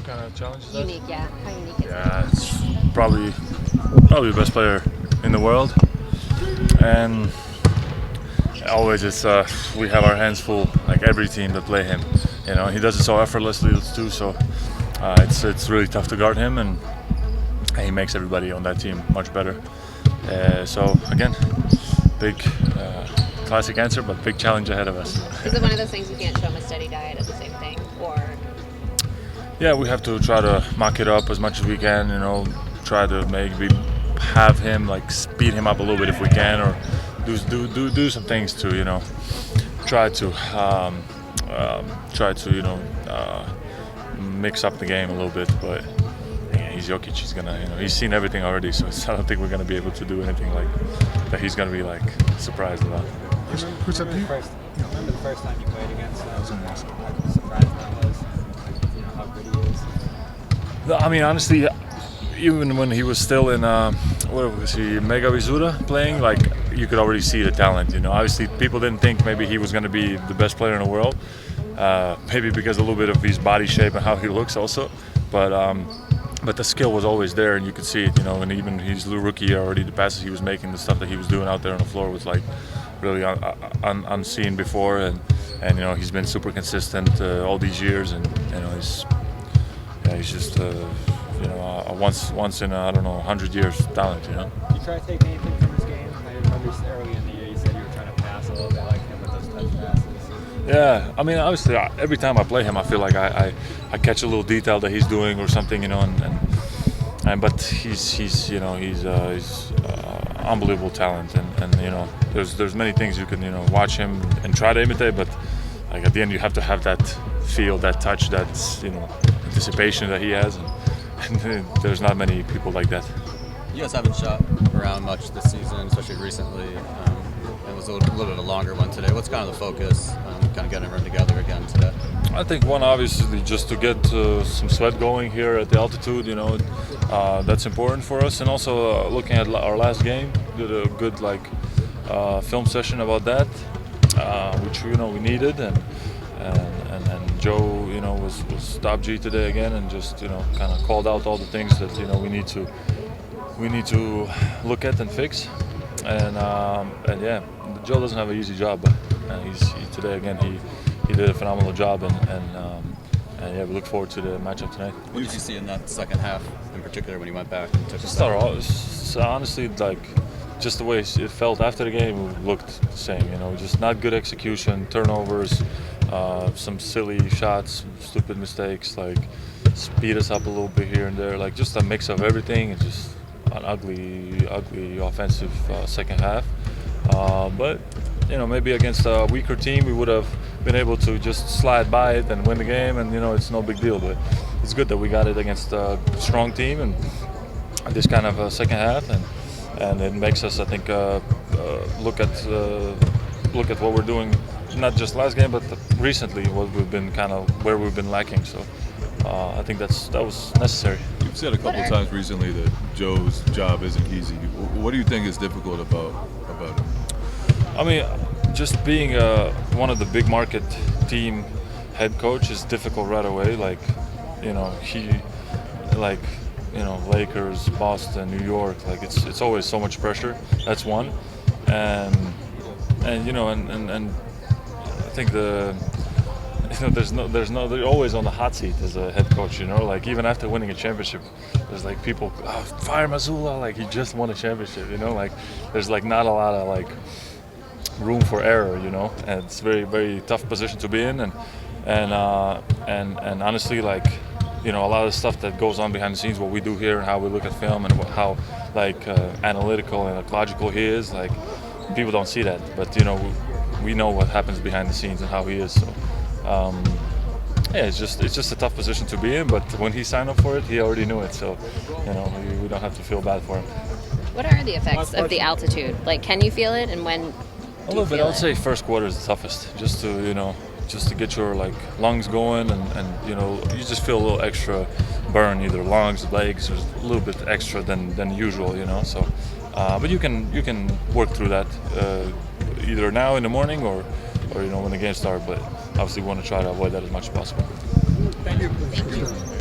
What kind of challenge is that? Unique, yeah. How unique is it? Yeah, it's probably the best player in the world, and always it's we have our hands full, like every team that play him. You know, he does it so effortlessly too. So it's really tough to guard him, and he makes everybody on that team much better. So again, big classic answer, but big challenge ahead of us. Is it one of those things you can't show him a steady diet of the same thing, or? Yeah, we have to try to mock it up as much as we can. You know, try to maybe have him like speed him up a little bit if we can, or do some things to try to mix up the game a little bit. But yeah, he's Jokic. He's gonna he's seen everything already, so I don't think we're gonna be able to do anything like that. He's gonna be like surprised about. Remember the first time you played against him? How surprised that was? How good he is. I mean, honestly, even when he was still in where was he, Mega Mazzulla playing, like you could already see the talent. Obviously people didn't think maybe he was going to be the best player in the world, maybe because a little bit of his body shape and how he looks also, but the skill was always there, and you could see it. And even his little rookie year already, the passes he was making, the stuff that he was doing out there on the floor was like really unseen before, and he's been super consistent all these years, and he's just once in 100 years talent. You try to take anything from his game? I remember early in the year you said you were trying to pass a little bit like him with those touch passes. Yeah, I mean, obviously, every time I play him, I feel like I catch a little detail that he's doing or something, but he's unbelievable talent, and there's many things you can watch him and try to imitate, but like at the end you have to have that feel, that touch, that anticipation that he has, and there's not many people like that. You guys haven't shot around much this season, especially recently. It was a little bit of a longer one today. What's kind of the focus, kind of getting everyone together again today? I think one, obviously, just to get some sweat going here at the altitude, that's important for us. And also looking at our last game, did a good film session about that, which we needed. And Joe, was top G today again, and just kind of called out all the things that we need to look at and fix. And yeah, Joe doesn't have an easy job, but today again he did a phenomenal job, and yeah, we look forward to the matchup tonight. What did you see in that second half, in particular, when you went back and took it? Honestly, just the way it felt after the game, we looked the same. Just not good execution, turnovers, some silly shots, stupid mistakes, speed us up a little bit here and there, just a mix of everything. It's just an ugly offensive second half. But maybe against a weaker team, we would have been able to just slide by it and win the game, and it's no big deal. But it's good that we got it against a strong team and this kind of second half, and it makes us, I think, look at what we're doing, not just last game, but recently, what we've been where we've been lacking. So I think that was necessary. You've said a couple of times recently that Joe's job isn't easy. What do you think is difficult about him? I mean, just being one of the big market team head coach is difficult right away. Lakers, Boston, New York. It's always so much pressure. That's one, and I think they're always on the hot seat as a head coach. Even after winning a championship, there's people, fire Mazzulla, he just won a championship. There's not a lot of room for error. And it's very, very tough position to be in, and honestly, a lot of the stuff that goes on behind the scenes, what we do here and how we look at film, and how analytical and logical he is, people don't see that, but we know what happens behind the scenes and how he is. So yeah, it's just a tough position to be in, but when he signed up for it, he already knew it, so we don't have to feel bad for him. What are the effects of the altitude? Can you feel it, and when? A little bit. I would say first quarter is the toughest, just to get your lungs going, and you just feel a little extra burn, either lungs, legs, or a little bit extra than usual, So, but you can work through that either now in the morning or when the game starts. But obviously, we want to try to avoid that as much as possible. Thank you.